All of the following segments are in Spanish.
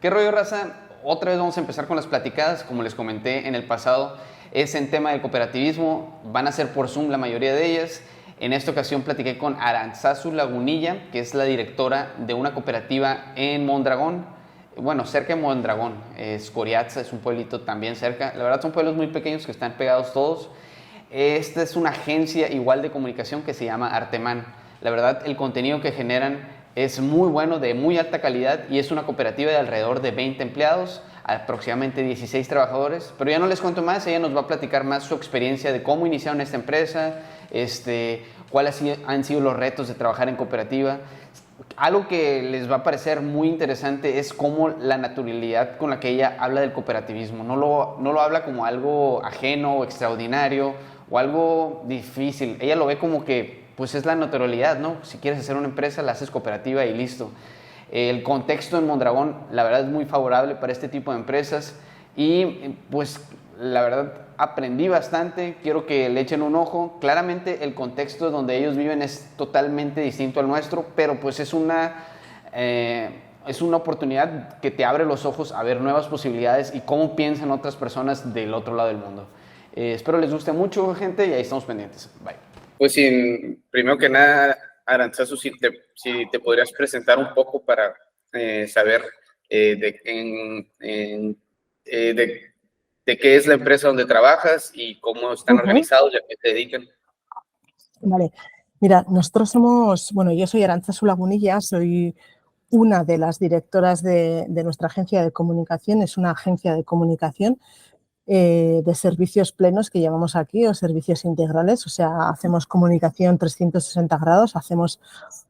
¿Qué rollo, raza? Otra vez vamos a empezar con las platicadas, como les comenté en el pasado, es en tema del cooperativismo, van a ser por Zoom la mayoría de ellas. En esta ocasión platiqué con Arantzazu Lagunilla, que es la directora de una cooperativa en Mondragón, bueno, cerca de Mondragón, Escoriaza es un pueblito también cerca, la verdad son pueblos muy pequeños que están pegados todos. Esta es una agencia igual de comunicación que se llama Arteman. La verdad, el contenido que generan es muy bueno, de muy alta calidad, y es una cooperativa de alrededor de 20 empleados, aproximadamente 16 trabajadores. Pero ya no les cuento más, ella nos va a platicar más su experiencia de cómo iniciaron esta empresa, cuáles han sido los retos de trabajar en cooperativa. Algo que les va a parecer muy interesante es cómo la naturalidad con la que ella habla del cooperativismo. No lo habla como algo ajeno o extraordinario o algo difícil. Ella lo ve como que pues es la naturalidad, ¿no? Si quieres hacer una empresa, la haces cooperativa y listo. El contexto en Mondragón, la verdad, es muy favorable para este tipo de empresas y pues la verdad aprendí bastante, quiero que le echen un ojo. Claramente el contexto donde ellos viven es totalmente distinto al nuestro, pero pues es una oportunidad que te abre los ojos a ver nuevas posibilidades y cómo piensan otras personas del otro lado del mundo. Espero les guste mucho, gente, y ahí estamos pendientes. Bye. Pues primero que nada, Arantzazu, si te podrías presentar un poco para saber de qué es la empresa donde trabajas y cómo están organizados y a qué te dedican. Vale, mira, nosotros somos, bueno, yo soy Arantzazu Lagunilla, soy una de las directoras de nuestra agencia de comunicación, es una agencia de comunicación de servicios plenos que llamamos aquí, o servicios integrales, o sea, hacemos comunicación 360 grados, hacemos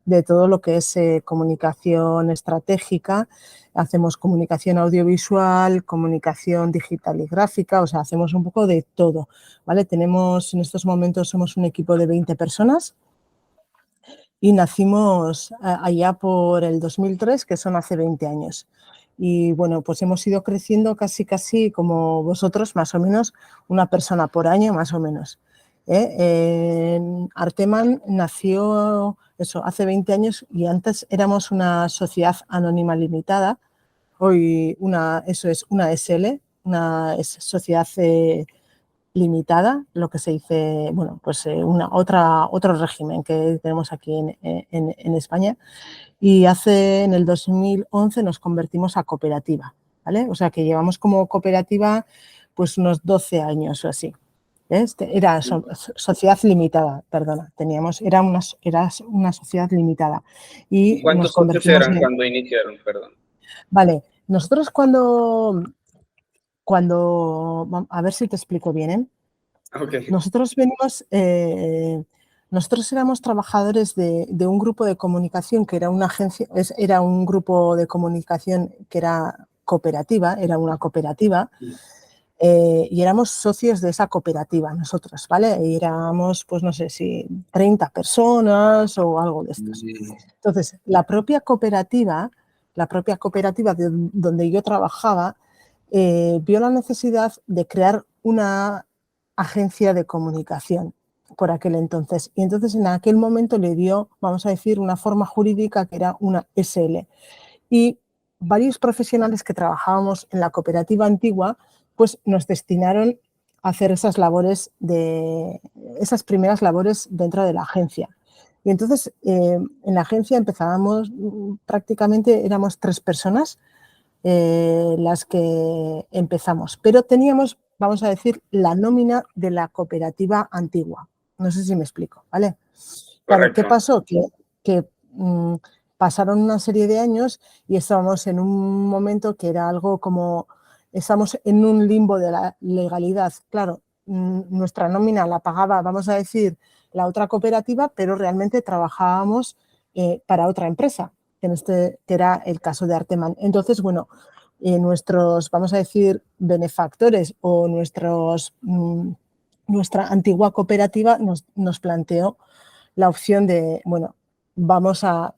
de todo lo que es comunicación estratégica, hacemos comunicación audiovisual, comunicación digital y gráfica, o sea, hacemos un poco de todo, ¿vale? Tenemos, en estos momentos somos un equipo de 20 personas y nacimos allá por el 2003, que son hace 20 años. Y bueno, pues hemos ido creciendo casi como vosotros, más o menos, una persona por año, más o menos. Arteman nació eso, hace 20 años y antes éramos una sociedad anónima limitada. Hoy eso es una SL, una sociedad limitada, lo que se dice, bueno, pues otro régimen que tenemos aquí en España. Y en el 2011 nos convertimos a cooperativa, ¿vale? O sea que llevamos como cooperativa pues unos 12 años o así. Era sociedad limitada, perdona, era una sociedad limitada. Y ¿Cuántos socios eran cuando iniciaron, perdón? Vale, nosotros cuando, a ver si te explico bien, ¿eh? Okay. Nosotros éramos trabajadores de un grupo de comunicación que era una agencia, era un grupo de comunicación que era cooperativa, era una cooperativa, y éramos socios de esa cooperativa nosotros, ¿vale? Y éramos, pues no sé si 30 personas o algo de estos. Entonces, la propia cooperativa de donde yo trabajaba, vio la necesidad de crear una agencia de comunicación por aquel entonces. Y entonces en aquel momento le dio, vamos a decir, una forma jurídica que era una SL. Y varios profesionales que trabajábamos en la cooperativa antigua, pues nos destinaron a hacer esas primeras labores dentro de la agencia. Y entonces en la agencia empezábamos, prácticamente éramos 3 personas las que empezamos, pero teníamos, vamos a decir, la nómina de la cooperativa antigua. No sé si me explico, ¿vale? Claro, ¿qué pasó? Que pasaron una serie de años y estábamos en un momento que era algo como, estamos en un limbo de la legalidad. Claro, nuestra nómina la pagaba, vamos a decir, la otra cooperativa, pero realmente trabajábamos para otra empresa, que era el caso de Arteman. Entonces, bueno, nuestros, vamos a decir, benefactores o nuestra antigua cooperativa nos planteó la opción de, bueno, vamos a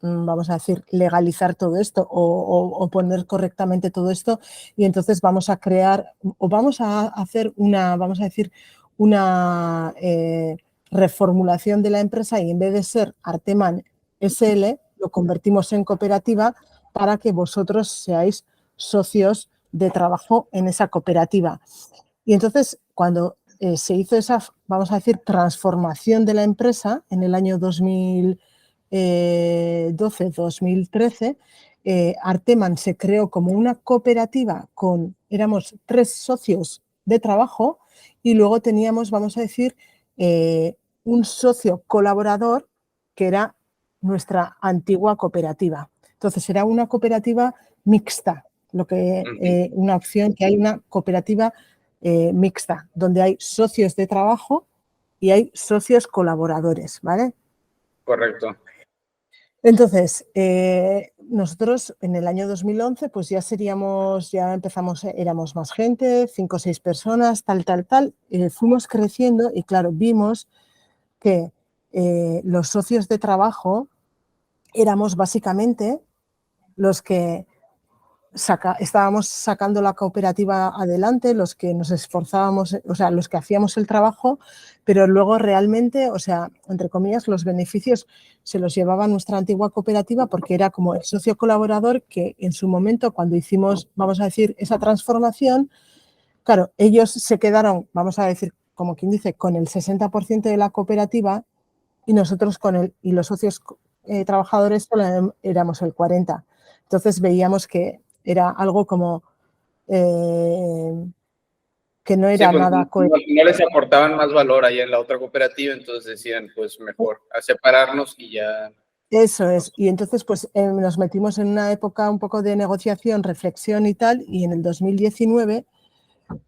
decir, legalizar todo esto o poner correctamente todo esto, y entonces vamos a crear o vamos a hacer una, vamos a decir, una reformulación de la empresa, y en vez de ser Arteman SL, lo convertimos en cooperativa para que vosotros seáis socios de trabajo en esa cooperativa. Y entonces, cuando se hizo esa, vamos a decir, transformación de la empresa en el año 2012-2013, Arteman se creó como una cooperativa éramos 3 socios de trabajo y luego teníamos, vamos a decir, un socio colaborador que era nuestra antigua cooperativa. Entonces, era una cooperativa mixta, una opción que hay una cooperativa mixta, donde hay socios de trabajo y hay socios colaboradores, ¿vale? Correcto. Entonces, nosotros en el año 2011 pues ya empezamos, éramos más gente, 5 o 6 personas, tal. Fuimos creciendo y claro, vimos que los socios de trabajo éramos básicamente los que estábamos sacando la cooperativa adelante, los que nos esforzábamos, o sea, los que hacíamos el trabajo, pero luego realmente, o sea, entre comillas, los beneficios se los llevaba nuestra antigua cooperativa porque era como el socio colaborador que en su momento, cuando hicimos, vamos a decir, esa transformación, claro, ellos se quedaron, vamos a decir, como quien dice, con el 60% de la cooperativa y nosotros y los socios trabajadores solo éramos el 40%. Entonces veíamos que era algo como que no era nada coherente. No les aportaban más valor ahí en la otra cooperativa, entonces decían, pues mejor a separarnos y ya. Eso es. Y entonces pues nos metimos en una época un poco de negociación, reflexión y tal, y en el 2019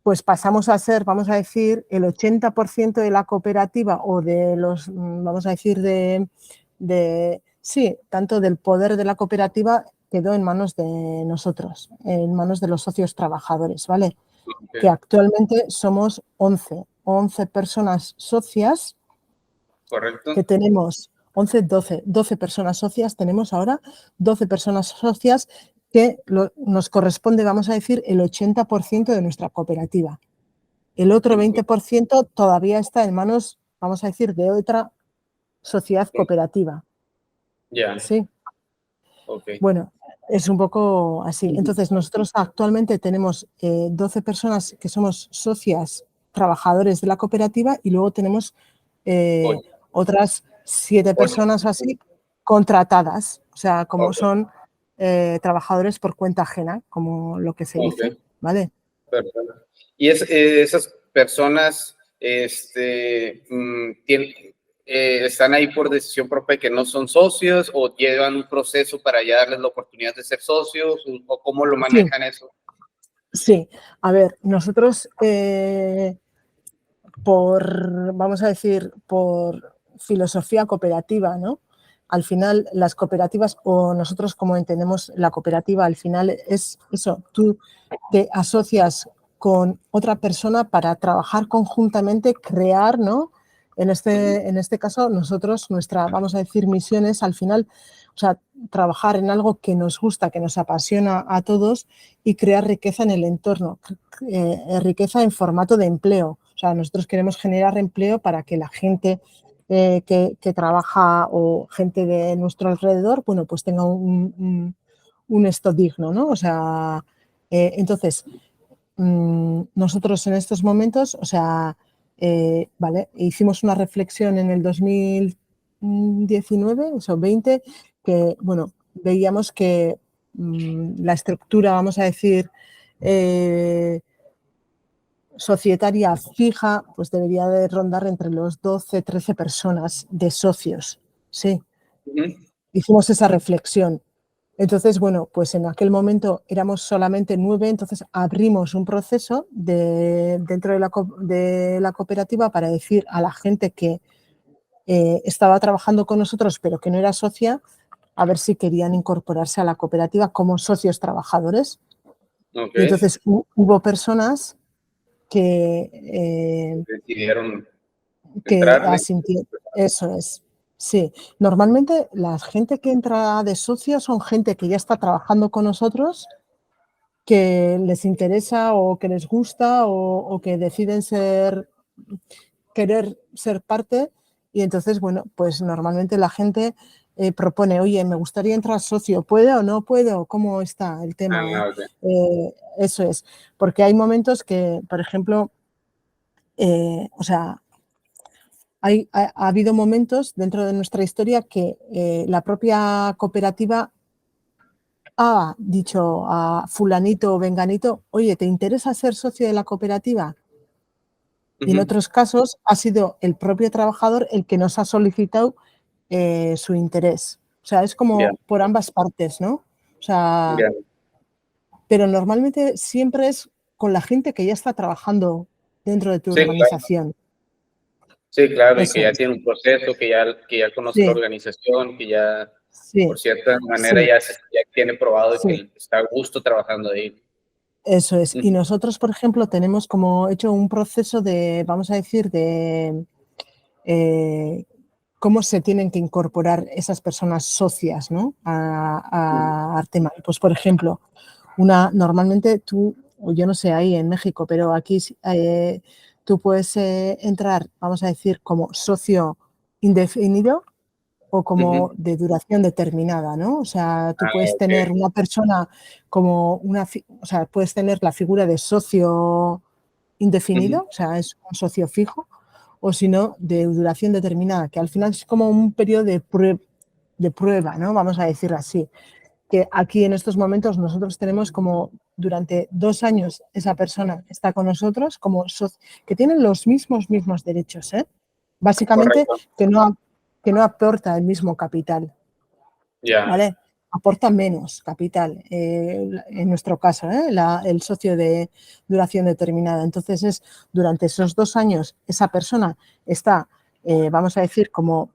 pues pasamos a ser, vamos a decir, el 80% de la cooperativa o de los, vamos a decir, sí, tanto del poder de la cooperativa quedó en manos de nosotros, en manos de los socios trabajadores, ¿vale? Okay. Que actualmente somos 11 personas socias. Correcto. Que tenemos 12 personas socias, tenemos ahora 12 personas socias que nos corresponde, vamos a decir, el 80% de nuestra cooperativa. El otro 20% todavía está en manos, vamos a decir, de otra sociedad cooperativa. Ya. Sí. Okay. Bueno, es un poco así. Entonces, nosotros actualmente tenemos 12 personas que somos socias, trabajadores de la cooperativa y luego tenemos otras 7 personas así contratadas, o sea, como son trabajadores por cuenta ajena, como lo que se dice, ¿vale? Perfecto. Y esas personas están ahí por decisión propia que no son socios o llevan un proceso para ya darles la oportunidad de ser socios o cómo lo manejan eso. Sí, a ver, nosotros vamos a decir, por filosofía cooperativa, ¿no? Al final, las cooperativas, o nosotros como entendemos la cooperativa, al final es eso, tú te asocias con otra persona para trabajar conjuntamente, crear, ¿no? En este caso, nosotros, nuestra, vamos a decir, misión es al final, o sea, trabajar en algo que nos gusta, que nos apasiona a todos y crear riqueza en el entorno, riqueza en formato de empleo. O sea, nosotros queremos generar empleo para que la gente que trabaja o gente de nuestro alrededor, bueno, pues tenga un esto digno, ¿no? O sea, entonces, nosotros en estos momentos, o sea, vale, hicimos una reflexión en el 2019, o 20, que, bueno, veíamos que la estructura, vamos a decir, societaria fija, pues debería de rondar entre los 12, 13 personas de socios, sí. Hicimos esa reflexión. Entonces, bueno, pues en aquel momento éramos solamente 9, entonces abrimos un proceso dentro de la cooperativa para decir a la gente que estaba trabajando con nosotros pero que no era socia, a ver si querían incorporarse a la cooperativa como socios trabajadores. Okay. Y entonces hubo personas que decidieron asintieron. Eso es. Sí, normalmente la gente que entra de socio son gente que ya está trabajando con nosotros, que les interesa o que les gusta o que deciden querer ser parte y entonces, bueno, pues normalmente la gente propone, oye, me gustaría entrar socio, ¿puedo o no puedo? ¿Cómo está el tema? Okay. Eso es, porque hay momentos que, por ejemplo, o sea, ha habido momentos dentro de nuestra historia que la propia cooperativa ha dicho a fulanito o venganito, oye, ¿te interesa ser socio de la cooperativa? Y en otros casos ha sido el propio trabajador el que nos ha solicitado su interés. O sea, es Ya, como por ambas partes, ¿no? O sea, ya. pero normalmente siempre es con la gente que ya está trabajando dentro de tu Sí, claro. organización. Sí, claro, y Eso que ya es. tiene un proceso, que ya conoce la Sí, organización, que ya, sí, por cierta manera, sí, ya tiene probado sí. que está a gusto trabajando ahí. Eso es. Y Ujú. nosotros, por ejemplo, tenemos como hecho un proceso de, vamos a decir, de cómo se tienen que incorporar esas personas socias, ¿no? a Artema. Pues, por ejemplo, normalmente tú, o yo no sé ahí en México, pero aquí tú puedes entrar, vamos a decir, como socio indefinido o como Ujú. de duración determinada, ¿no? O sea, tú Ah, puedes ok. tener una persona como o sea, puedes tener la figura de socio Ujú. indefinido, o sea, es un socio fijo, o si no, de duración determinada, que al final es como un periodo de prueba, ¿no? Vamos a decirlo así. Que aquí en estos momentos nosotros tenemos como durante 2 años esa persona está con nosotros como que tienen los mismos derechos, ¿eh? Básicamente Correcto. que no aporta el mismo capital, Ya, ¿vale? Aporta menos capital, en nuestro caso, el socio de duración determinada. Entonces, durante esos 2 años, esa persona está, vamos a decir, como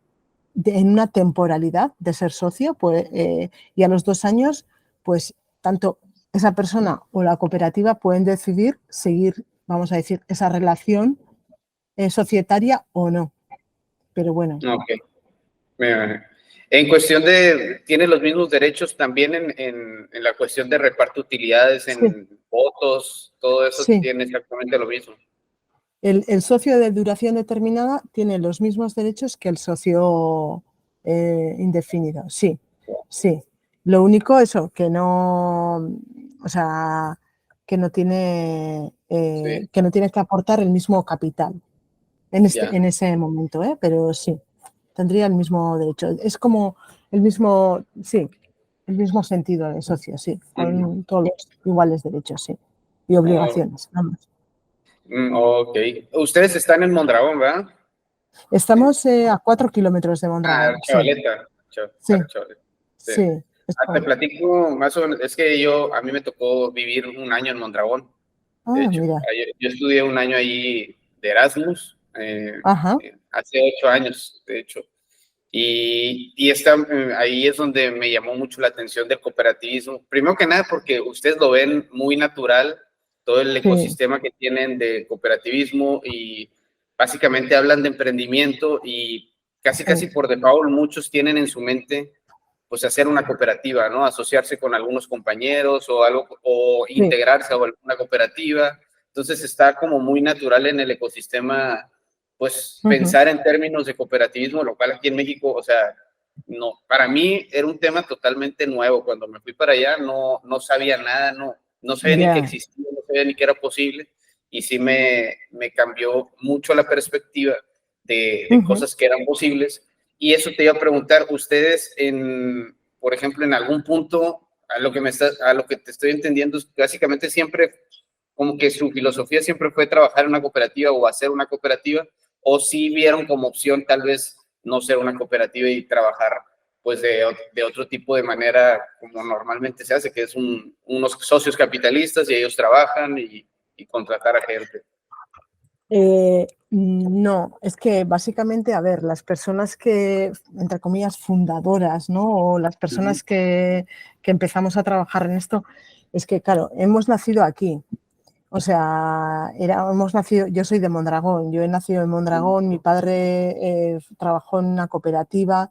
en una temporalidad de ser socio, pues, y a los 2 años, pues, tanto esa persona o la cooperativa pueden decidir seguir, vamos a decir, esa relación societaria o no. Pero bueno, ok. En cuestión de, ¿tiene los mismos derechos también en la cuestión de reparto de utilidades, sí, en votos, todo eso sí. tiene exactamente lo mismo? El socio de duración determinada tiene los mismos derechos que el socio indefinido. Sí, sí. Lo único, eso, que no, o sea, Sí, que no tiene que aportar el mismo capital ya. en ese momento, pero sí, tendría el mismo derecho. Es como el mismo, sí, el mismo sentido de socio, sí, Ujú. con todos los iguales derechos, sí, y Oh, obligaciones, vamos. ok. Ustedes están en Mondragón, ¿verdad? Estamos a 4 kilómetros de Ah, Mondragón, sí, Chavaleta. sí, Chavaleta. Sí. sí. Te platico más o menos, es que a mí me tocó vivir un año en Mondragón, de Ah, hecho. mira, Yo estudié un año ahí de Erasmus, ajá, hace 8 años, de hecho. Ahí es donde me llamó mucho la atención del cooperativismo. Primero que nada, porque ustedes lo ven muy natural, todo el sí, ecosistema que tienen de cooperativismo y básicamente hablan de emprendimiento y casi sí, por default muchos tienen en su mente pues hacer una cooperativa, ¿no? Asociarse con algunos compañeros o algo, o sí, integrarse a alguna cooperativa. Entonces está como muy natural en el ecosistema pues ujú, pensar en términos de cooperativismo local aquí en México, o sea, no, para mí era un tema totalmente nuevo. Cuando me fui para allá no sabía nada, no sabía ni que ya, existía, no sabía ni que era posible y sí me cambió mucho la perspectiva de ujú. cosas que eran posibles. Y eso te iba a preguntar, ustedes por ejemplo, en algún punto, a lo que te estoy entendiendo, básicamente siempre como que su filosofía siempre fue trabajar en una cooperativa o hacer una cooperativa, o si vieron como opción tal vez no ser una cooperativa y trabajar pues de otro tipo de manera como normalmente se hace, que es unos socios capitalistas y ellos trabajan y contratar a gente. No, es que básicamente, a ver, las personas que, entre comillas, fundadoras, ¿no? O las Uh -huh. personas que empezamos a trabajar en esto, es que, claro, hemos nacido aquí. O sea, hemos nacido, yo soy de Mondragón, yo he nacido en Mondragón, mi padre trabajó en una cooperativa,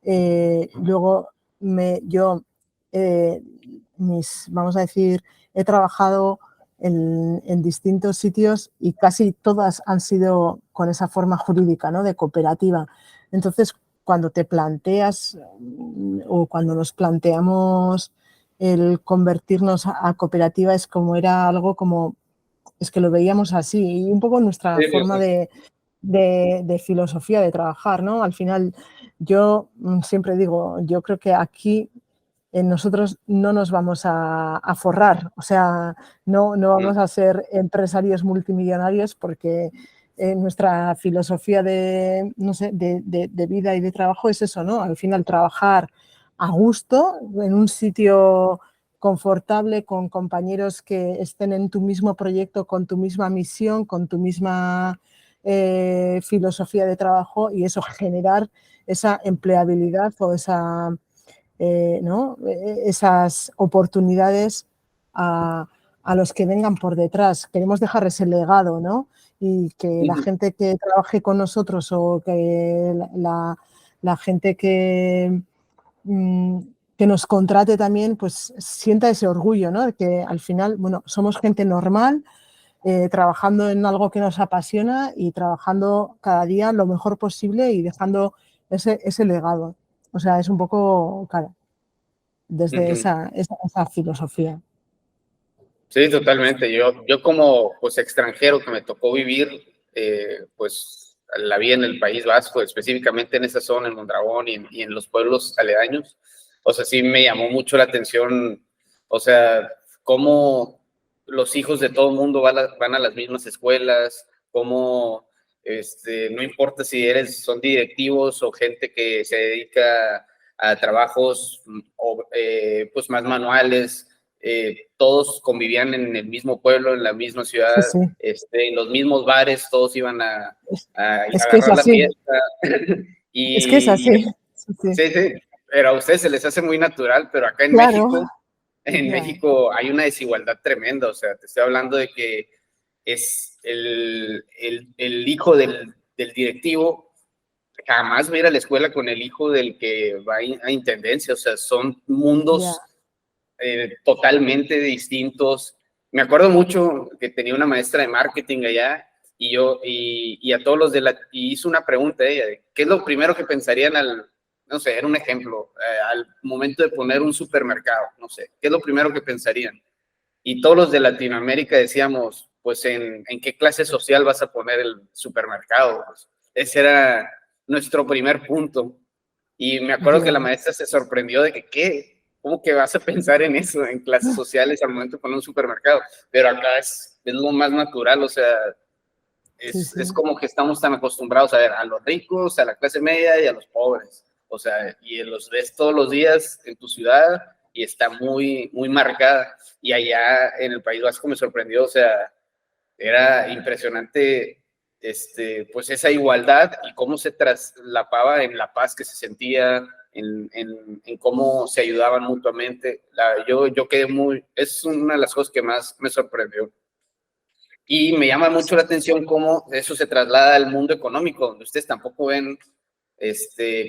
luego yo, vamos a decir, he trabajado en distintos sitios y casi todas han sido con esa forma jurídica, ¿no? De cooperativa. Entonces, cuando te planteas o cuando nos planteamos el convertirnos a cooperativa es como era algo como, es que lo veíamos así y un poco nuestra Sí, forma de filosofía de trabajar, ¿no? Al final yo siempre digo, yo creo que aquí nosotros no nos vamos a forrar, o sea, no vamos a ser empresarios multimillonarios porque nuestra filosofía de, no sé, de vida y de trabajo es eso, ¿no? Al final trabajar a gusto, en un sitio confortable, con compañeros que estén en tu mismo proyecto, con tu misma misión, con tu misma filosofía de trabajo y eso generar esa empleabilidad o esa ¿no? Esas oportunidades a los que vengan por detrás. Queremos dejar ese legado, ¿no? Y que la gente que trabaje con nosotros o que la gente que nos contrate también, pues sienta ese orgullo, ¿no? De que al final, bueno, somos gente normal, trabajando en algo que nos apasiona y trabajando cada día lo mejor posible y dejando ese legado. O sea, es un poco, claro, desde esa filosofía. Sí, totalmente. Yo como pues extranjero que me tocó vivir, pues la vida en el País Vasco, específicamente en esa zona, en Mondragón y en los pueblos aledaños, o sea, sí me llamó mucho la atención, o sea, cómo los hijos de todo el mundo van a las mismas escuelas, cómo, no importa si son directivos o gente que se dedica a trabajos pues más manuales, todos convivían en el mismo pueblo, en la misma ciudad, Sí, sí. en los mismos bares, todos iban a Es que es agarrar la así. fiesta. Es que es y así. Sí, sí. sí, sí, pero a ustedes se les hace muy natural, pero acá en Claro. México, Ya. hay una desigualdad tremenda, o sea, te estoy hablando de que es el hijo del directivo jamás va a ir a la escuela con el hijo del que va a intendencia, o sea, son mundos Ya. totalmente distintos. Me acuerdo mucho que tenía una maestra de marketing allá y a todos los y hizo una pregunta a ella, de, ¿qué es lo primero que pensarían no sé, era un ejemplo, al momento de poner un supermercado, no sé, ¿qué es lo primero que pensarían? Y todos los de Latinoamérica decíamos, pues, ¿en qué clase social vas a poner el supermercado? Pues, ese era nuestro primer punto. Y me acuerdo que la Ya. maestra se sorprendió de que, ¿qué? ¿Cómo que vas a pensar en eso, en clases sociales al momento de poner un supermercado? Pero acá es lo más natural, o sea, Sí, es sí. como que estamos tan acostumbrados a ver a los ricos, a la clase media y a los pobres. O sea, y los ves todos los días en tu ciudad y está muy, muy marcada. Y allá en el País Vasco me sorprendió, o sea, era impresionante pues esa igualdad y cómo se traslapaba en la paz que se sentía, en cómo se ayudaban mutuamente. Yo quedé es una de las cosas que más me sorprendió. Y me llama mucho la atención cómo eso se traslada al mundo económico, donde ustedes tampoco ven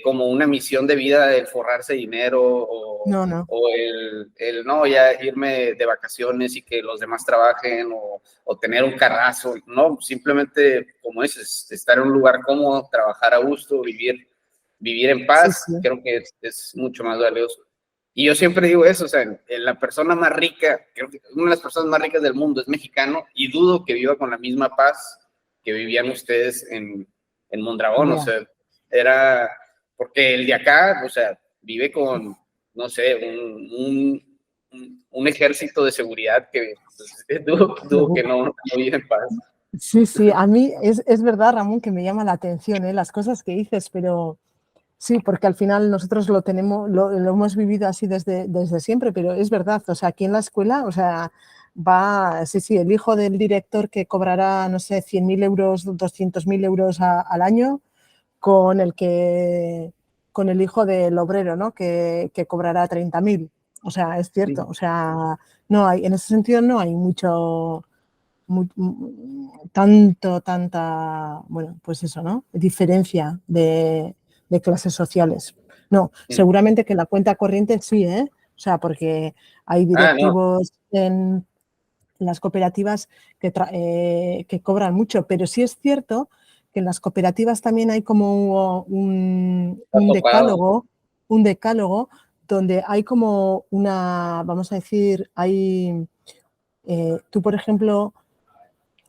como una misión de vida el forrarse dinero No, no. o el no, ya irme de vacaciones y que los demás trabajen o tener un carrazo, no, simplemente como dices, estar en un lugar cómodo, trabajar a gusto, vivir en Sí, paz, sí. creo que es mucho más valioso. Y yo siempre digo eso, o sea, en la persona más rica, creo que una de las personas más ricas del mundo es mexicano y dudo que viva con la misma paz que vivían ustedes en Mondragón, o Ya. sea, era, porque el de acá, o sea, vive con, no sé, un ejército de seguridad que pues, dudo que no vive en paz. Sí, sí. A mí es verdad, Ramón, que me llama la atención, las cosas que dices, pero sí, porque al final nosotros lo tenemos, lo hemos vivido así desde siempre, pero es verdad, o sea, aquí en la escuela, o sea, sí, el hijo del director que cobrará, no sé, 100.000 euros, 200.000 euros al año, con con el hijo del obrero, ¿no? Que cobrará 30.000. O sea, es cierto, o sea, no hay, en ese sentido no hay mucho, tanta, bueno, pues eso, ¿no? Diferencia de clases sociales. No, seguramente que la cuenta corriente sí, ¿eh? O sea, porque hay No. directivos en las cooperativas que cobran mucho, pero sí es cierto que en las cooperativas también hay como un decálogo donde hay como una, vamos a decir, hay, tú por ejemplo,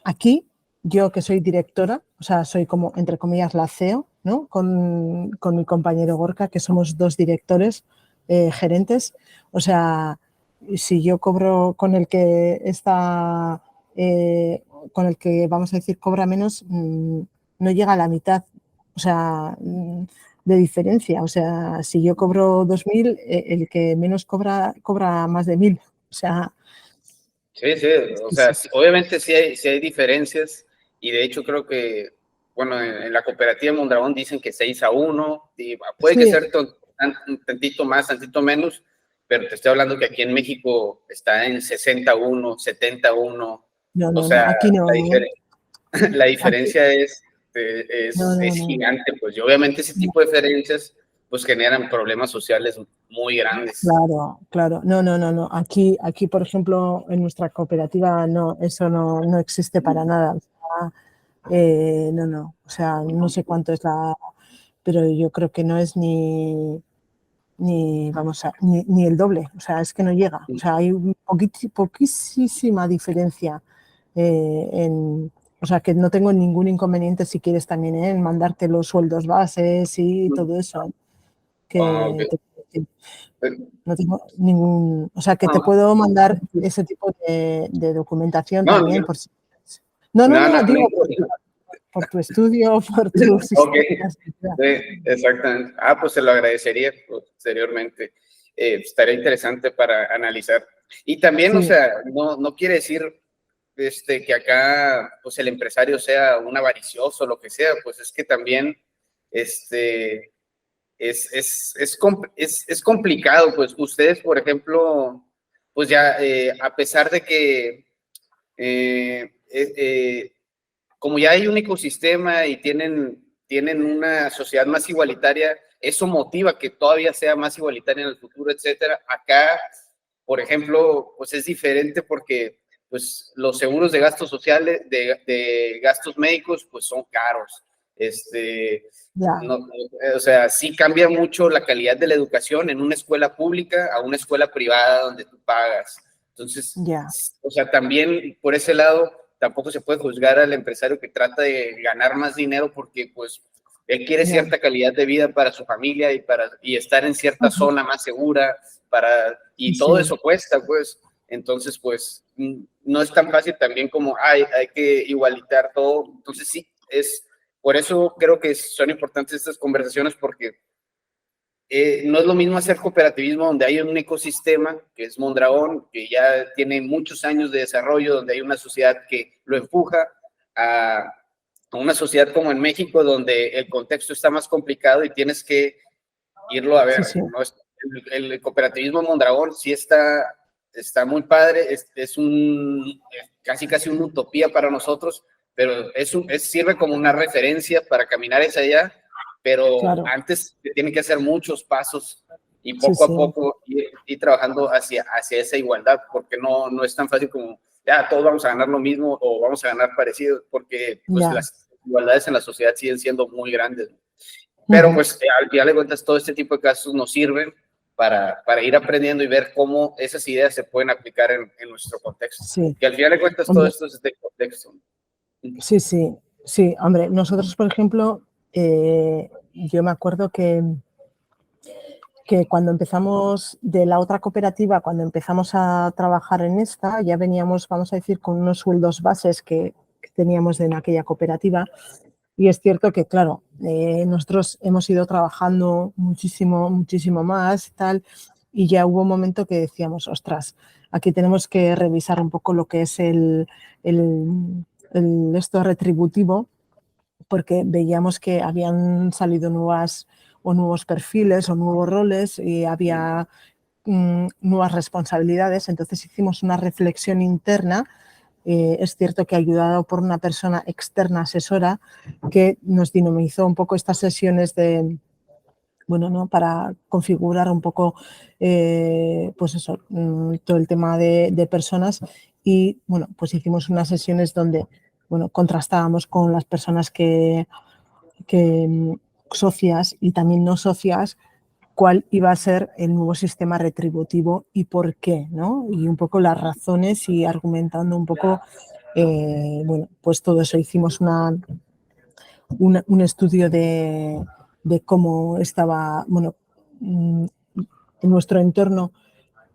aquí, yo que soy directora, o sea, soy como, entre comillas, la CEO, ¿no? Con mi compañero Gorka, que somos 2 directores gerentes. O sea, si yo cobro con el que está, con el que, vamos a decir, cobra menos, no llega a la mitad, o sea, de diferencia. O sea, si yo cobro 2.000, el que menos cobra más de 1.000. O sea... Sí, sí, o sea, obviamente sí hay diferencias y de hecho creo que, bueno, en la cooperativa Mondragón dicen que 6-1, y puede que sea un tantito más, tantito menos, pero te estoy hablando que aquí en México está en 60-1, 70-1, o sea, aquí no. la diferencia es No. gigante, pues, y obviamente ese tipo de diferencias pues generan problemas sociales muy grandes. Claro. No. Aquí, por ejemplo, en nuestra cooperativa no, eso no existe para nada. O sea, no. O sea, no sé cuánto es pero yo creo que no es ni el doble. O sea, es que no llega. O sea, hay poquísima diferencia o sea, que no tengo ningún inconveniente si quieres también en mandarte los sueldos bases y todo eso. Okay. No tengo ningún... O sea, que te puedo mandar ese tipo de documentación también. Por si... No, digo por tu estudio, por tu sistema. Okay. Sí, exactamente. Pues se lo agradecería posteriormente. Estaría interesante para analizar. Y también, o sea, no quiere decir que acá pues el empresario sea un avaricioso o lo que sea, pues es que también es complicado, pues ustedes, por ejemplo, pues ya a pesar de que como ya hay un ecosistema y tienen una sociedad más igualitaria, eso motiva que todavía sea más igualitaria en el futuro, etcétera. Acá, por ejemplo, pues es diferente porque pues los seguros de gastos sociales, de gastos médicos, pues son caros. No, o sea, sí cambia mucho la calidad de la educación en una escuela pública a una escuela privada donde tú pagas. Entonces, o sea, también por ese lado, tampoco se puede juzgar al empresario que trata de ganar más dinero porque, pues, él quiere cierta calidad de vida para su familia y estar en cierta zona más segura, y todo eso cuesta, pues. Entonces, pues, no es tan fácil también como, hay que igualitar todo. Entonces, sí, por eso creo que son importantes estas conversaciones porque no es lo mismo hacer cooperativismo donde hay un ecosistema, que es Mondragón, que ya tiene muchos años de desarrollo, donde hay una sociedad que lo empuja, a una sociedad como en México, donde el contexto está más complicado y tienes que irlo a ver. ¿No? El cooperativismo Mondragón sí está muy padre, es casi una utopía para nosotros, pero sirve como una referencia para caminar hacia allá, pero antes se tienen que hacer muchos pasos y poco a poco ir trabajando hacia esa igualdad, porque no es tan fácil como, ya todos vamos a ganar lo mismo o vamos a ganar parecido, porque pues, las igualdades en la sociedad siguen siendo muy grandes. Pero pues al final de cuentas todo este tipo de casos nos sirven para ir aprendiendo y ver cómo esas ideas se pueden aplicar en nuestro contexto. Que al final de cuentas todo esto es de contexto. Sí, hombre, nosotros, por ejemplo, yo me acuerdo que cuando empezamos de la otra cooperativa, cuando empezamos a trabajar en esta, ya veníamos, vamos a decir, con unos sueldos bases que teníamos en aquella cooperativa. Y es cierto que, claro, nosotros hemos ido trabajando muchísimo más y tal, y ya hubo un momento que decíamos, ostras, aquí tenemos que revisar un poco lo que es esto retributivo, porque veíamos que habían salido nuevos perfiles o nuevos roles y había nuevas responsabilidades. Entonces hicimos una reflexión interna. Es cierto que ayudado por una persona externa asesora que nos dinamizó un poco estas sesiones para configurar un poco pues eso, todo el tema de personas y bueno, pues hicimos unas sesiones donde bueno, contrastábamos con las personas que socias y también no socias, cuál iba a ser el nuevo sistema retributivo y por qué, ¿no? Y un poco las razones y argumentando un poco, bueno, pues todo eso. Hicimos un estudio de cómo estaba, bueno, en nuestro entorno,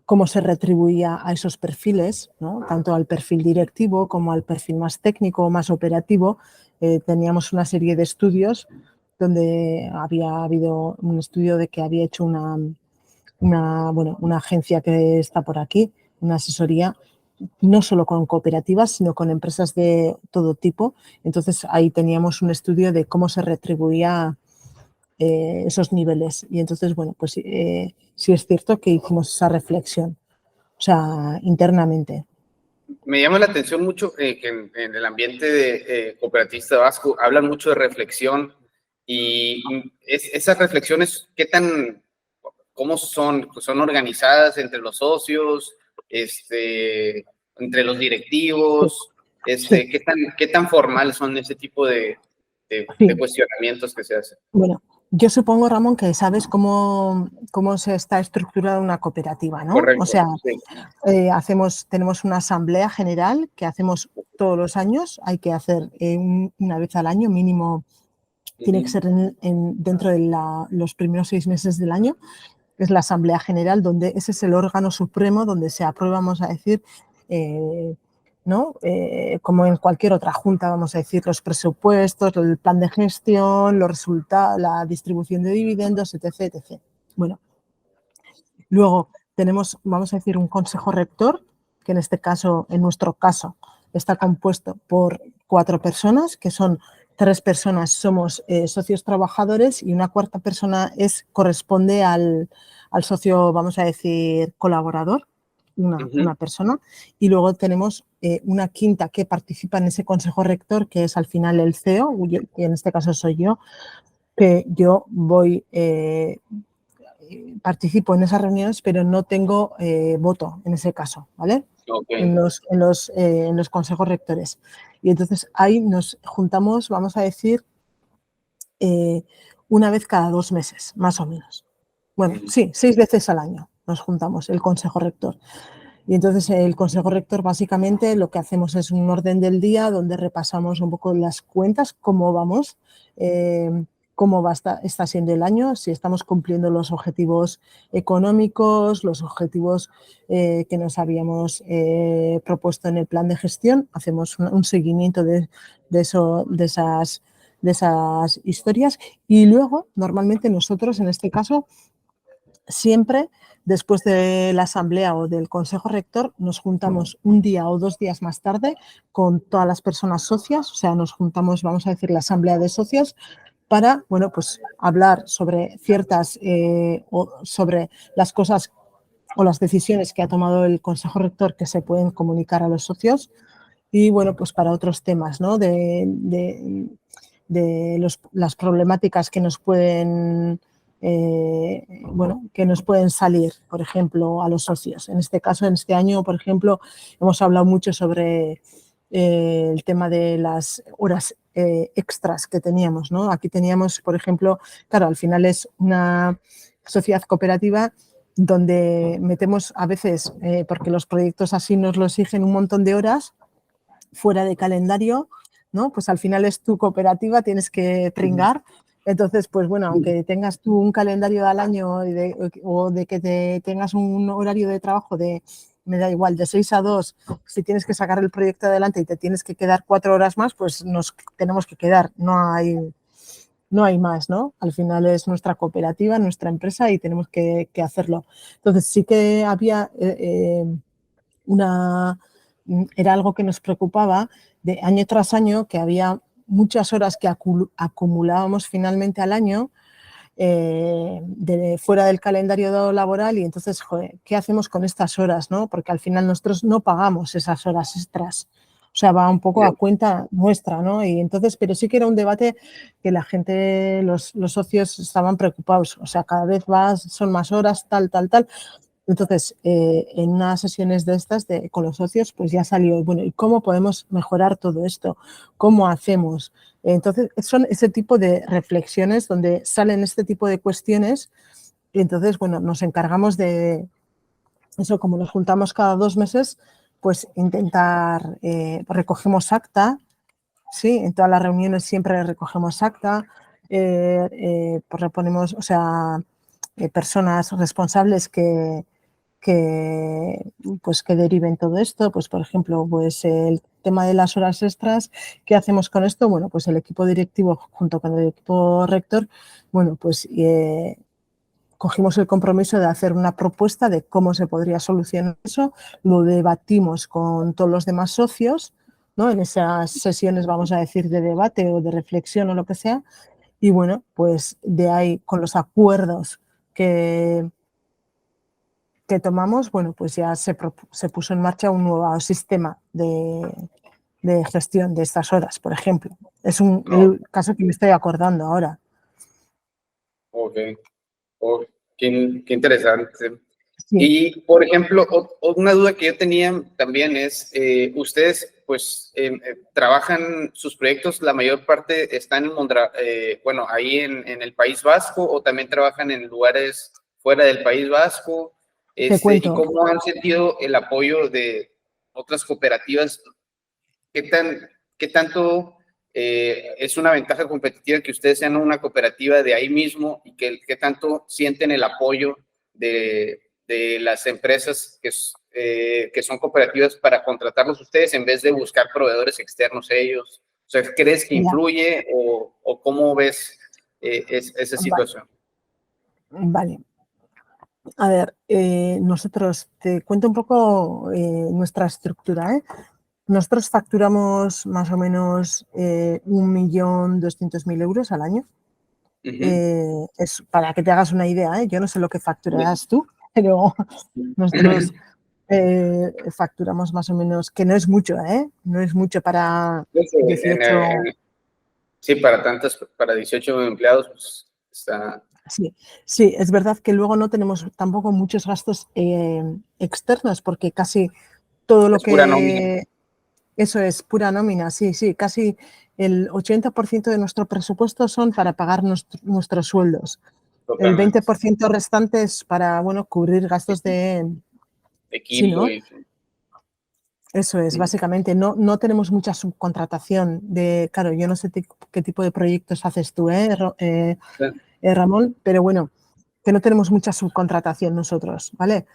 cómo se retribuía a esos perfiles, ¿no? Tanto al perfil directivo como al perfil más técnico o más operativo. Teníamos una serie de estudios donde había habido un estudio de que había hecho una agencia que está por aquí, una asesoría, no solo con cooperativas, sino con empresas de todo tipo. Entonces, ahí teníamos un estudio de cómo se retribuía esos niveles. Y entonces, bueno, pues sí es cierto que hicimos esa reflexión, o sea, internamente. Me llama la atención mucho que en el ambiente de cooperativista vasco hablan mucho de reflexión y esas reflexiones, ¿cómo son? ¿Son organizadas entre los socios, entre los directivos? Sí. ¿Qué tan formal son ese tipo de Sí. cuestionamientos que se hacen? Bueno, yo supongo, Ramón, que sabes cómo se está estructurada una cooperativa, ¿no? O Correcto, sea, sí. tenemos una asamblea general que hacemos todos los años, hay que hacer una vez al año mínimo, tiene que ser dentro de los primeros 6 meses del año, es la asamblea general, donde ese es el órgano supremo donde se aprueba, vamos a decir, ¿no? Como en cualquier otra junta, vamos a decir, los presupuestos, el plan de gestión, los resultados, la distribución de dividendos, etc, etc. Bueno, luego tenemos, vamos a decir, un consejo rector, que en este caso, en nuestro caso, está compuesto por 4 personas, que son 3 personas somos socios trabajadores y una cuarta persona corresponde al socio, vamos a decir, colaborador, una persona. Y luego tenemos una quinta que participa en ese consejo rector, que es al final el CEO, y en este caso soy yo, que yo voy... participo en esas reuniones, pero no tengo voto en ese caso, ¿vale? Okay. En los consejos rectores. Y entonces ahí nos juntamos, vamos a decir, una vez cada 2 meses, más o menos. Bueno, sí, 6 veces al año nos juntamos, el consejo rector. Y entonces el consejo rector básicamente lo que hacemos es un orden del día donde repasamos un poco las cuentas, cómo vamos, cómo está siendo el año, si estamos cumpliendo los objetivos económicos, los objetivos que nos habíamos propuesto en el plan de gestión. Hacemos un seguimiento de esas historias y luego normalmente nosotros en este caso siempre después de la asamblea o del consejo rector nos juntamos un día o 2 días más tarde con todas las personas socias, o sea, nos juntamos, vamos a decir, la asamblea de socios para, bueno, pues hablar sobre sobre las cosas o las decisiones que ha tomado el consejo rector que se pueden comunicar a los socios y, bueno, pues para otros temas, ¿no? Las problemáticas que nos pueden que nos pueden salir, por ejemplo, a los socios. En este caso, en este año, por ejemplo, hemos hablado mucho sobre el tema de las horas extras que teníamos, ¿no? Aquí teníamos, por ejemplo, claro, al final es una sociedad cooperativa donde metemos a veces, porque los proyectos así nos lo exigen, un montón de horas fuera de calendario, ¿no? Pues al final es tu cooperativa, tienes que pringar. Entonces, pues bueno, aunque tengas tú un calendario al año o de que tengas un horario de trabajo me da igual, de 6 a 2, si tienes que sacar el proyecto adelante y te tienes que quedar 4 horas más, pues nos tenemos que quedar, no hay más, ¿no? Al final es nuestra cooperativa, nuestra empresa y tenemos que hacerlo. Entonces sí que había era algo que nos preocupaba de año tras año, que había muchas horas que acumulábamos finalmente al año fuera del calendario laboral y entonces, joder, ¿qué hacemos con estas horas? ¿No? Porque al final nosotros no pagamos esas horas extras. O sea, va un poco a cuenta nuestra, ¿no? Y entonces, pero sí que era un debate que la gente, los socios estaban preocupados. O sea, cada vez son más horas, tal. Entonces, en unas sesiones de estas con los socios, pues ya salió, bueno, ¿y cómo podemos mejorar todo esto? ¿Cómo hacemos? Entonces, son ese tipo de reflexiones donde salen este tipo de cuestiones y entonces, bueno, nos encargamos de eso, como nos juntamos cada 2 meses, pues intentar, recogemos acta, sí, en todas las reuniones siempre recogemos acta, pues reponemos, o sea, personas responsables pues que deriven todo esto, pues por ejemplo, pues el tema de las horas extras, ¿qué hacemos con esto? Bueno, pues el equipo directivo junto con el equipo rector, bueno, pues cogimos el compromiso de hacer una propuesta de cómo se podría solucionar eso, lo debatimos con todos los demás socios, ¿no? En esas sesiones, vamos a decir, de debate o de reflexión o lo que sea, y bueno, pues de ahí, con los acuerdos que tomamos, bueno, pues ya se puso en marcha un nuevo sistema de gestión de estas horas, por ejemplo. Es el caso que me estoy acordando ahora. Ok. Oh, qué interesante. Sí. Y, por ejemplo, una duda que yo tenía también es, ustedes, pues, trabajan sus proyectos, la mayor parte están bueno, ahí en el País Vasco, o también trabajan en lugares fuera del País Vasco, Te cuento. y cómo han sentido el apoyo de otras cooperativas. ¿Qué tanto es una ventaja competitiva que ustedes sean una cooperativa de ahí mismo y qué tanto sienten el apoyo de las empresas que son cooperativas para contratarlos ustedes en vez de buscar proveedores externos ellos? O sea, ¿crees que influye o cómo ves esa situación? Vale. A ver, nosotros, te cuento un poco nuestra estructura, ¿eh? Nosotros facturamos más o menos 1.200.000 euros al año. Es para que te hagas una idea, ¿eh? Yo no sé lo que facturarás tú, pero nosotros facturamos más o menos, que no es mucho, ¿eh? No es mucho para 18. Sí, para 18 empleados, pues está. Sí, es verdad que luego no tenemos tampoco muchos gastos externos, porque casi todo lo Es pura nómina. que... Eso es, pura nómina, sí, casi el 80% de nuestro presupuesto son para pagar nuestros sueldos. Totalmente. El 20% restante es para, bueno, cubrir gastos de... Equipo. Sí, ¿no? Eso es, básicamente. No tenemos mucha subcontratación de... Claro, yo no sé qué tipo de proyectos haces tú, Ramón, pero bueno, que no tenemos mucha subcontratación nosotros, ¿vale?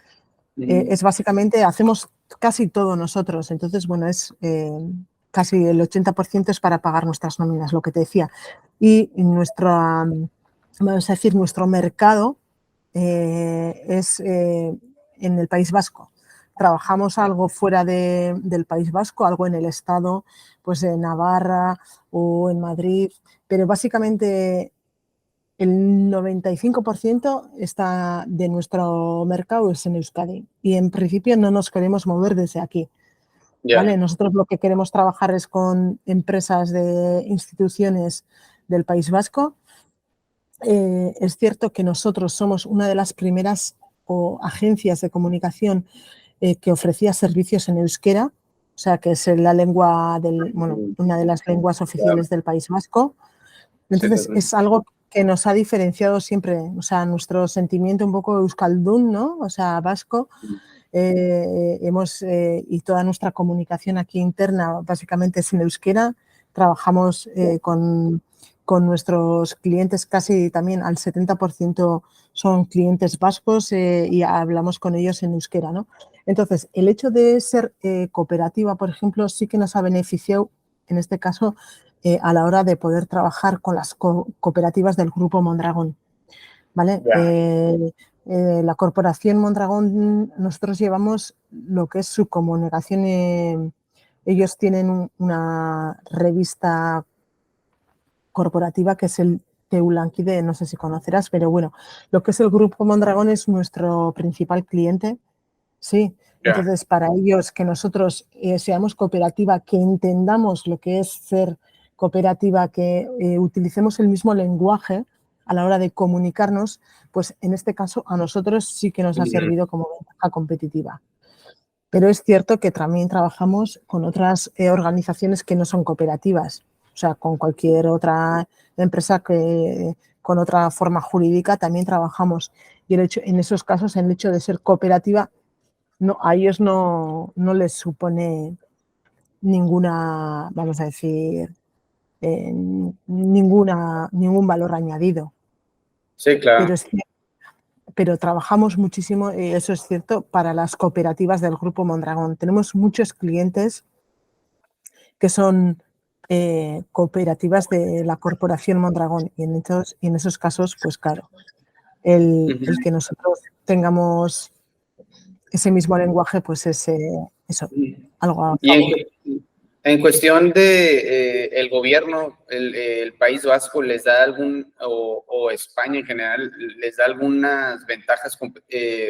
Es básicamente, hacemos casi todo nosotros, entonces, bueno, es casi el 80% es para pagar nuestras nóminas, lo que te decía. Y vamos a decir, nuestro mercado es en el País Vasco. Trabajamos algo fuera del País Vasco, algo en el estado, pues en Navarra o en Madrid, pero básicamente el 95% está de nuestro mercado es en Euskadi y en principio no nos queremos mover desde aquí. ¿Vale? Nosotros lo que queremos trabajar es con empresas de instituciones del País Vasco. Es cierto que nosotros somos una de las primeras agencias de comunicación que ofrecía servicios en euskera, o sea, que es la lengua una de las lenguas oficiales del País Vasco. Entonces, es algo que nos ha diferenciado siempre, o sea, nuestro sentimiento un poco euskaldun, ¿no? O sea, vasco. Y toda nuestra comunicación aquí interna básicamente es en euskera. Trabajamos con nuestros clientes, casi también al 70% son clientes vascos y hablamos con ellos en euskera, ¿no? Entonces, el hecho de ser cooperativa, por ejemplo, sí que nos ha beneficiado, en este caso, a la hora de poder trabajar con las cooperativas del Grupo Mondragón, ¿vale? La Corporación Mondragón, nosotros llevamos lo que es su comunicación. Ellos tienen una revista corporativa que es el Teulanquide, no sé si conocerás, pero bueno, lo que es el Grupo Mondragón es nuestro principal cliente, sí. Entonces, para ellos, que nosotros seamos cooperativa, que entendamos lo que es ser cooperativa, que utilicemos el mismo lenguaje a la hora de comunicarnos, pues en este caso a nosotros sí que nos ha servido como ventaja competitiva. Pero es cierto que también trabajamos con otras organizaciones que no son cooperativas, o sea, con cualquier otra empresa que con otra forma jurídica también trabajamos. Y en esos casos, el hecho de ser cooperativa, a ellos no les supone ninguna, vamos a decir, ningún valor añadido. Sí, claro. Pero trabajamos muchísimo, eso es cierto, para las cooperativas del Grupo Mondragón. Tenemos muchos clientes que son cooperativas de la Corporación Mondragón y en esos casos, pues claro, el que nosotros tengamos ese mismo lenguaje, pues es eso, algo a favor. Y en cuestión de el gobierno, el País Vasco les da o España en general, les da algunas ventajas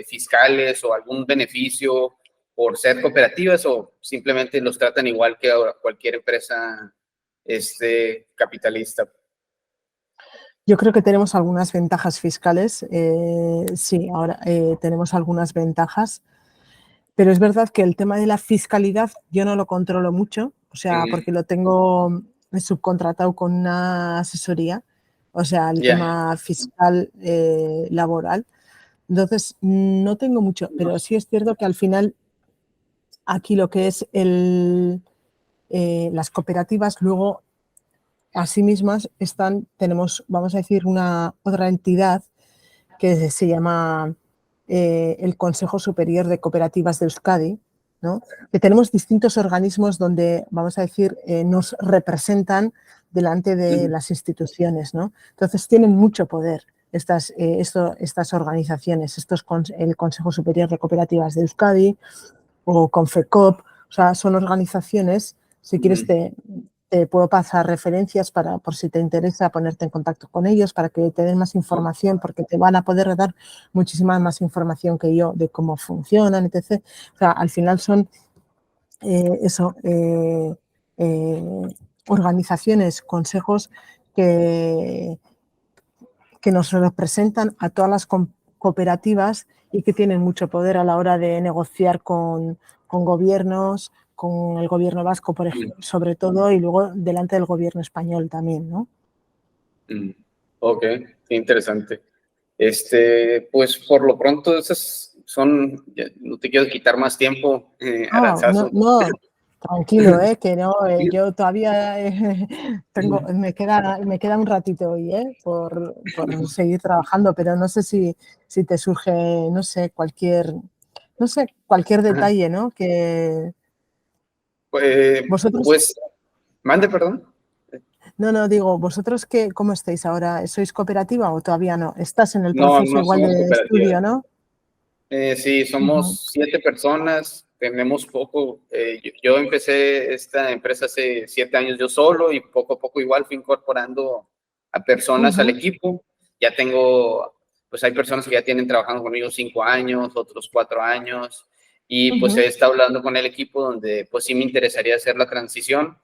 fiscales o algún beneficio por ser cooperativas, o simplemente los tratan igual que cualquier empresa capitalista. Yo creo que tenemos algunas ventajas fiscales, sí, ahora tenemos algunas ventajas, pero es verdad que el tema de la fiscalidad yo no lo controlo mucho, o sea, porque lo tengo subcontratado con una asesoría, o sea, el tema fiscal laboral. Entonces, no tengo mucho, pero sí es cierto que al final aquí lo que es las cooperativas, luego a sí mismas tenemos, vamos a decir, otra entidad que se llama el Consejo Superior de Cooperativas de Euskadi, ¿no? Que tenemos distintos organismos donde, vamos a decir, nos representan delante de las instituciones, ¿no? Entonces tienen mucho poder estas organizaciones, el Consejo Superior de Cooperativas de Euskadi o Confecop, o sea, son organizaciones, si quieres te puedo pasar referencias por si te interesa ponerte en contacto con ellos para que te den más información, porque te van a poder dar muchísima más información que yo de cómo funcionan, etc. O sea, al final son organizaciones, consejos que nos representan a todas las cooperativas y que tienen mucho poder a la hora de negociar con gobiernos, con el gobierno vasco, por ejemplo, sobre todo, y luego delante del gobierno español también, ¿no? Ok, qué interesante. Pues por lo pronto esas son, no te quiero quitar más tiempo, Arantzazu. No, tranquilo, que no, yo todavía me queda un ratito hoy, por seguir trabajando, pero no sé si te surge, no sé, cualquier detalle, ¿no? Que vosotros... Pues, mande, perdón. No, digo, ¿vosotros cómo estáis ahora? ¿Sois cooperativa o todavía no? Estás en el No, proceso no igual somos de estudio, ¿no? Sí, somos 7 personas, tenemos poco. Yo empecé esta empresa hace 7 años yo solo y poco a poco igual fui incorporando a personas al equipo. Ya tengo, pues hay personas que ya tienen trabajando conmigo 5 años, otros 4 años, y pues he estado hablando con el equipo donde pues sí me interesaría hacer la transición.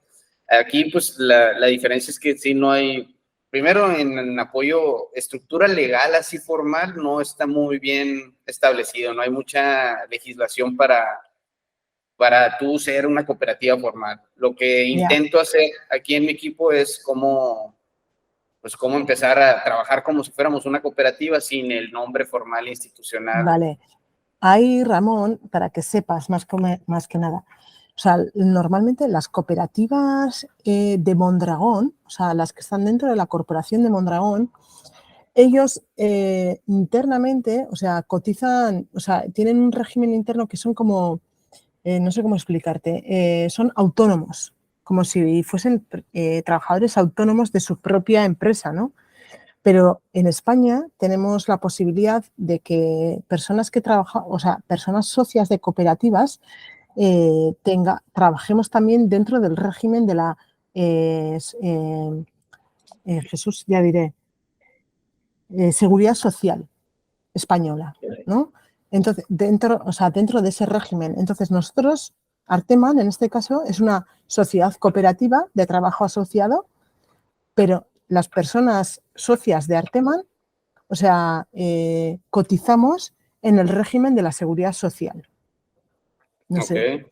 Aquí pues la diferencia es que sí no hay... Primero, en apoyo, estructura legal así formal no está muy bien establecido, no hay mucha legislación para tú ser una cooperativa formal. Lo que intento hacer aquí en mi equipo es cómo empezar a trabajar como si fuéramos una cooperativa sin el nombre formal institucional. Vale. Ahí, Ramón, para que sepas más que nada, o sea, normalmente las cooperativas de Mondragón, o sea, las que están dentro de la corporación de Mondragón, ellos internamente, o sea, cotizan, o sea, tienen un régimen interno que son como, no sé cómo explicarte, son autónomos, como si fuesen trabajadores autónomos de su propia empresa, ¿no? Pero en España tenemos la posibilidad de que personas que trabajan, o sea, personas socias de cooperativas, trabajemos también dentro del régimen de la, Jesús, ya diré, seguridad social española, ¿no? Entonces, dentro de ese régimen. Entonces, nosotros, Arteman, en este caso, es una sociedad cooperativa de trabajo asociado, pero las personas socias de Arteman, o sea, cotizamos en el régimen de la seguridad social. No sé.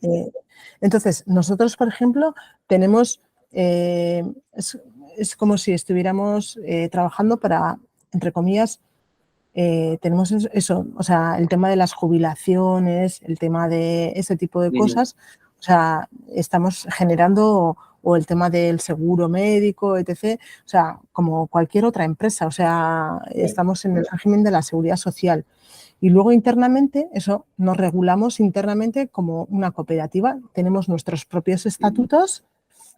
Entonces, nosotros, por ejemplo, tenemos, es como si estuviéramos trabajando para, entre comillas, tenemos eso, o sea, el tema de las jubilaciones, el tema de ese tipo de cosas, o sea, estamos generando, o el tema del seguro médico, etc., o sea, como cualquier otra empresa, o sea, estamos en el régimen de la seguridad social. Y luego internamente, eso, nos regulamos internamente como una cooperativa, tenemos nuestros propios estatutos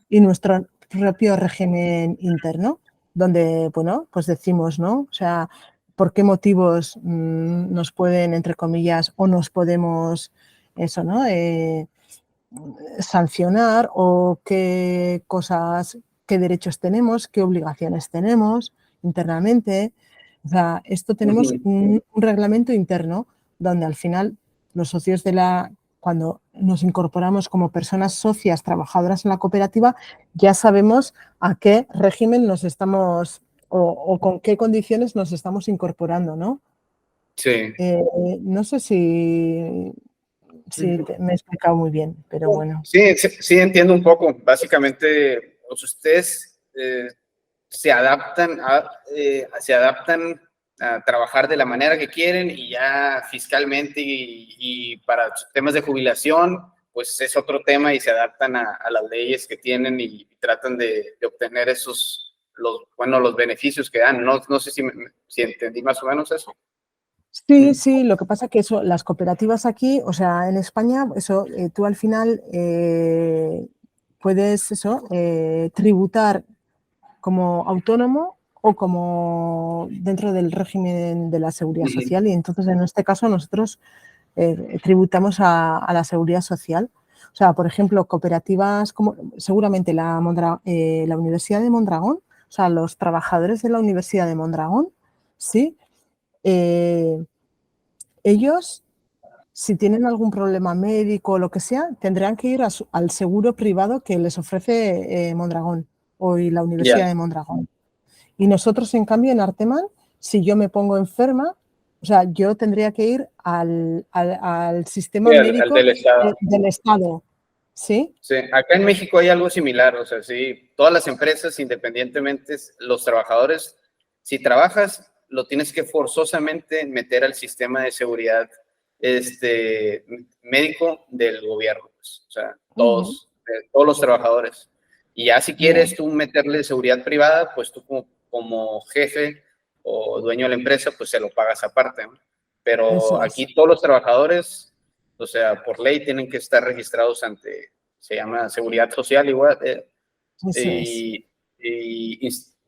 y nuestro propio régimen interno, donde, bueno, pues decimos, ¿no? O sea, por qué motivos nos pueden, entre comillas, o nos podemos, eso, ¿no? Sancionar, o qué cosas, qué derechos tenemos, qué obligaciones tenemos internamente. O sea, esto tenemos un reglamento interno donde al final los socios cuando nos incorporamos como personas socias trabajadoras en la cooperativa, ya sabemos a qué régimen nos estamos o con qué condiciones nos estamos incorporando, ¿no? Sí. No sé si me he explicado muy bien, pero bueno. Sí, entiendo un poco. Básicamente, pues ustedes se adaptan a trabajar de la manera que quieren, y ya fiscalmente y para temas de jubilación, pues es otro tema, y se adaptan a las leyes que tienen y tratan de obtener los beneficios que dan. No sé si entendí más o menos eso. Sí, lo que pasa es que eso, las cooperativas aquí, o sea, en España, eso, tú al final puedes eso, tributar como autónomo o como dentro del régimen de la seguridad social, y entonces en este caso nosotros tributamos a la seguridad social. O sea, por ejemplo, cooperativas como seguramente la Universidad de Mondragón, o sea, los trabajadores de la Universidad de Mondragón, ¿sí? Ellos, si tienen algún problema médico o lo que sea, tendrán que ir al seguro privado que les ofrece Mondragón o la Universidad de Mondragón. Y nosotros, en cambio, en Arteman, si yo me pongo enferma, o sea, yo tendría que ir al sistema médico del Estado. del Estado. ¿Sí? Sí, acá en México hay algo similar, o sea, sí, todas las empresas, independientemente, los trabajadores, si trabajas, lo tienes que forzosamente meter al sistema de seguridad médico del gobierno, pues, o sea, todos los trabajadores. Y ya si quieres tú meterle seguridad privada, pues tú como jefe o dueño de la empresa, pues se lo pagas aparte, ¿no? Pero aquí todos los trabajadores, o sea, por ley tienen que estar registrados ante, se llama Seguridad Social igual,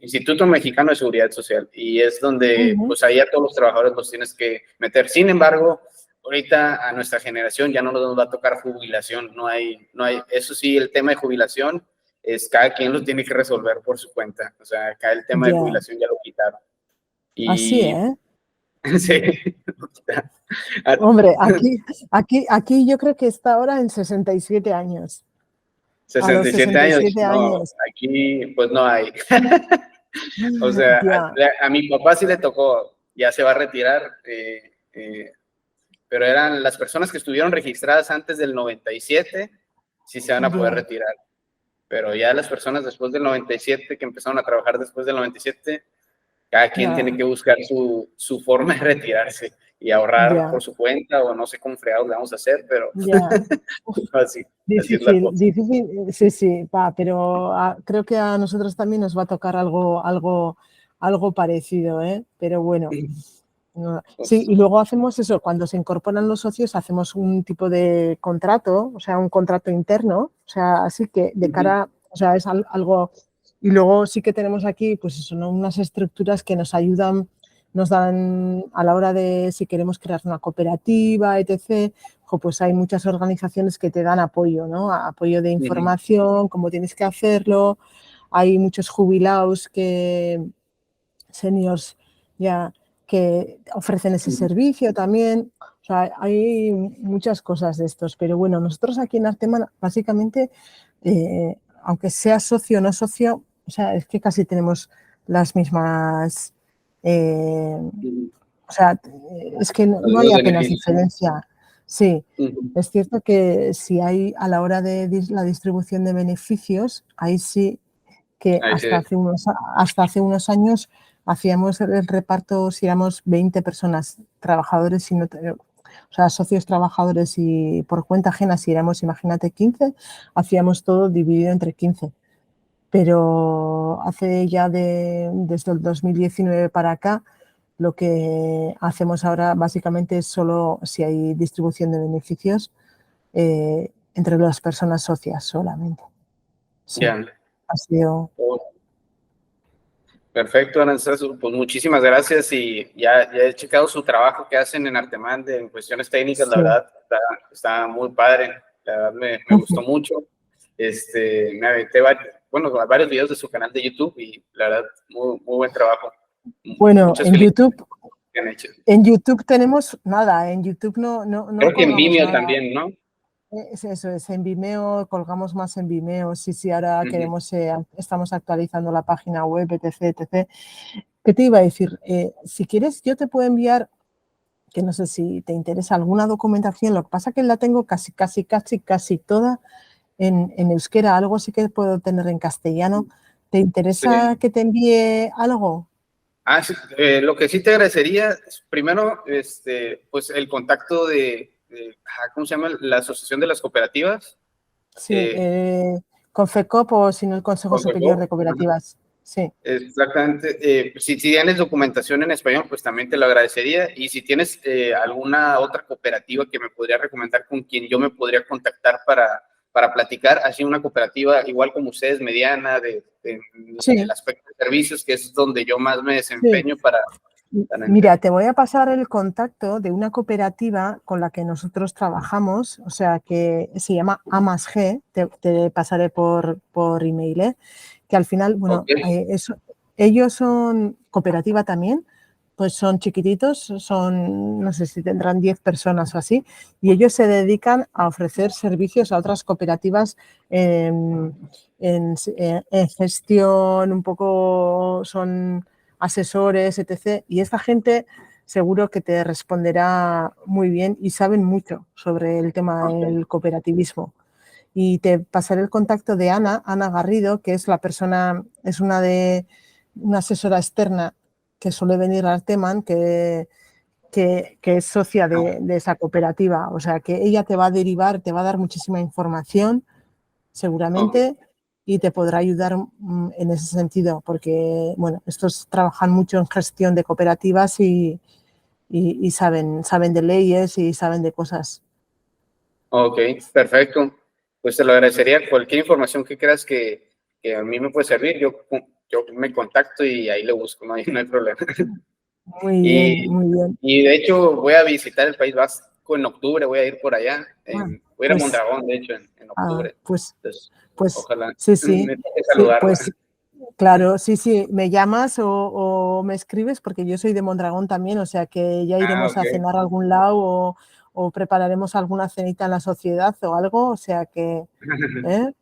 Instituto Mexicano de Seguridad Social, y es donde, pues ahí a todos los trabajadores los tienes que meter. Sin embargo, ahorita a nuestra generación ya no nos va a tocar jubilación, no hay, eso sí, el tema de jubilación es cada quien lo tiene que resolver por su cuenta, o sea, acá el tema de jubilación ya lo quitaron. Así, ¿eh? Sí. Hombre, aquí yo creo que está ahora en 67 años. 67 años. No, aquí pues no hay. O sea, a mi papá sí le tocó, ya se va a retirar, pero eran las personas que estuvieron registradas antes del 97, sí se van a poder retirar. Pero ya las personas después del 97, que empezaron a trabajar después del 97, cada quien tiene que buscar su forma de retirarse y ahorrar por su cuenta, o no sé cómo fregados le vamos a hacer, pero así es la cosa. Difícil, sí, pero creo que a nosotros también nos va a tocar algo parecido, ¿eh? Pero bueno. Sí, y luego hacemos eso, cuando se incorporan los socios hacemos un tipo de contrato, o sea, un contrato interno, o sea, así que de cara, o sea, es algo, y luego sí que tenemos aquí, pues eso, ¿no? Unas estructuras que nos ayudan, nos dan a la hora de si queremos crear una cooperativa, etc., pues hay muchas organizaciones que te dan apoyo, ¿no? Apoyo de información, cómo tienes que hacerlo, hay muchos jubilados seniors ya, que ofrecen ese servicio también. O sea, hay muchas cosas de estos, pero bueno, nosotros aquí en Arteman básicamente, aunque sea socio o no socio, o sea, es que casi tenemos las mismas, Ujú. o sea, es que no, Los no hay mismos apenas beneficios. diferencia. Sí, Ujú. es cierto que si hay a la hora de la distribución de beneficios, ahí sí que Ahí sí. hasta hace unos años hacíamos el reparto, si éramos 20 personas, trabajadores, y no, o sea, socios trabajadores y por cuenta ajena, si éramos, imagínate, 15, hacíamos todo dividido entre 15. Pero hace ya desde el 2019 para acá, lo que hacemos ahora básicamente es solo si hay distribución de beneficios entre las personas socias solamente. Sí, Ya. ha sido... Oh, perfecto, Aranzazu. Pues muchísimas gracias y ya he checado su trabajo que hacen en Artemán en cuestiones técnicas, la Sí. verdad, está muy padre, la verdad me gustó mucho. Me aventé varios videos de su canal de YouTube y la verdad, muy buen trabajo. Bueno, Muchas felicidades por lo que han hecho. En YouTube tenemos nada, en YouTube no Creo que en colgamos Vimeo nada. también, ¿no? Eso es, en Vimeo, colgamos más en Vimeo. Sí, ahora Ujú. estamos actualizando la página web, etc. ¿Qué te iba a decir? Si quieres, yo te puedo enviar, que no sé si te interesa, alguna documentación. Lo que pasa es que la tengo casi toda en euskera. Algo sí que puedo tener en castellano. ¿Te interesa Sí. que te envíe algo? Sí, lo que sí te agradecería, primero, pues el contacto ¿cómo se llama? La Asociación de las Cooperativas. Sí, eh, con FECOP o sin el Consejo Superior de Confecop, ajá. Cooperativas. Sí. Exactamente. Si tienes documentación en español, pues también te lo agradecería. Y si tienes alguna otra cooperativa que me podría recomendar con quien yo me podría contactar para platicar, así una cooperativa igual como ustedes, mediana, en el Sí, aspecto de servicios, que es donde yo más me sí. desempeño para Mira, te voy a pasar el contacto de una cooperativa con la que nosotros trabajamos, o sea, que se llama A+G, te pasaré por email, que al final, bueno, Ok. ellos son cooperativa también, pues son chiquititos, son, no sé si tendrán 10 personas o así, y ellos se dedican a ofrecer servicios a otras cooperativas en gestión, un poco son asesores, etc. Y esta gente seguro que te responderá muy bien y saben mucho sobre el tema Ok. del cooperativismo. Y te pasaré el contacto de Ana Garrido, que es la persona, es una asesora externa que suele venir al Arteman, que es socia de esa cooperativa. O sea, que ella te va a derivar, te va a dar muchísima información, Ok. seguramente, y te podrá ayudar en ese sentido, porque, bueno, estos trabajan mucho en gestión de cooperativas y saben de leyes y saben de cosas. Ok, perfecto. Pues te lo agradecería. Cualquier información que creas que a mí me puede servir, yo me contacto y ahí le busco, no hay problema. Muy bien, Y, muy bien. y de hecho voy a visitar el País Vasco en octubre, voy a ir por allá. Ah, Voy a ir a pues, Mondragón, de hecho, en octubre. pues, Entonces, pues, ojalá sí, me toque saludarla. pues, claro, sí, me llamas o me escribes, porque yo soy de Mondragón también, o sea que ya iremos Ok. a cenar a algún lado o prepararemos alguna cenita en la sociedad o algo, o sea que, ¿eh?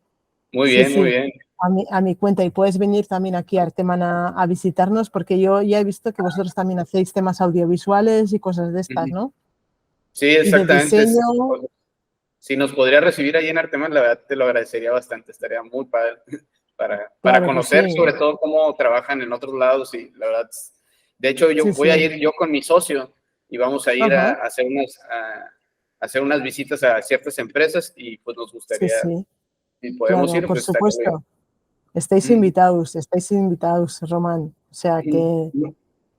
Muy Sí, bien, muy sí, bien. a mi cuenta. Y puedes venir también aquí a Arteman a visitarnos, porque yo ya he visto que vosotros también hacéis temas audiovisuales y cosas de estas, ¿no? Sí, Y de exactamente. diseño. Si nos podría recibir ahí en Arteman, la verdad te lo agradecería bastante, estaría muy padre para Claro que conocer sobre sí, todo cómo trabajan en otros lados y la verdad, de hecho yo sí, voy a sí. ir yo con mi socio y vamos a ir Ajá, a hacer unas visitas a ciertas empresas y pues nos sí, gustaría, sí, si podemos claro, ir, por pues estaría supuesto. bien. Estáis invitados, Román. O sea que,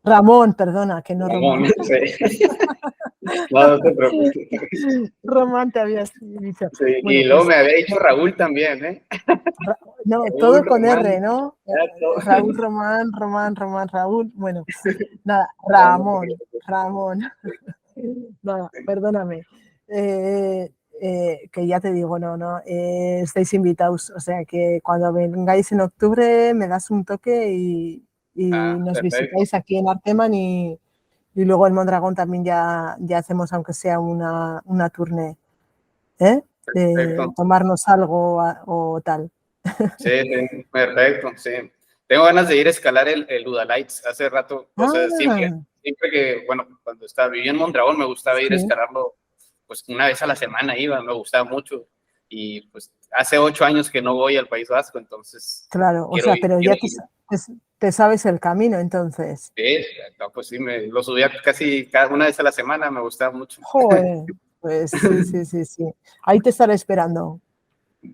Ramón, perdona, que no Ramón, Román. sí. No te preocupes. Román te habías dicho. Sí, y Bueno, luego pues me había dicho Raúl también, ¿eh? no, Raúl, todo con Román, R, ¿no? todo. Raúl, Román, Raúl. Bueno, nada, No, no te Ramón. Nada, preocupes. perdóname. Eh, que ya te digo, estáis invitados. O sea que cuando vengáis en octubre me das un toque y nos Perfecto. visitáis aquí en Arteman y luego en Mondragón también ya hacemos, aunque sea una tournée, ¿eh? De Perfecto. tomarnos algo o tal. Sí, sí, perfecto, sí. Tengo ganas de ir a escalar el Udalites hace rato. O sea, siempre que, bueno, cuando vivía en Mondragón, me gustaba ir a escalarlo, pues una vez a la semana iba, me gustaba mucho. Y pues hace 8 años que no voy al País Vasco, entonces... Claro, o sea, pero ya te sabes el camino, entonces. Sí, no, pues sí, me lo subía casi cada una vez a la semana, me gustaba mucho. Joder, pues sí. Ahí te estaré esperando.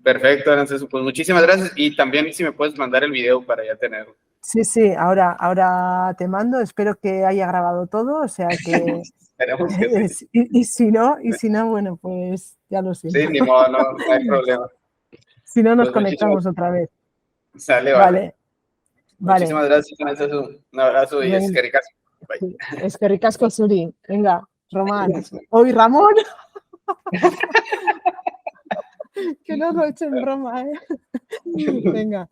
Perfecto, Aranzazu, pues muchísimas gracias. Y también si me puedes mandar el video para ya tenerlo. Sí, ahora te mando, espero que haya grabado todo, o sea que... Esperemos que sí. y si no, bueno, pues ya lo siento. Sí, ni modo, no hay problema. Si no, nos Pues conectamos otra vez. Sale, Vale. Muchísimas gracias, Aranzazu. Un abrazo y es que ricas. Bye. Es que ricasco, Suri. Venga, Román. Hoy Ramón. Que no lo echen broma, ¿eh? Venga.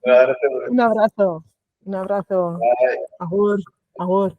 Un abrazo. Bye. Agur.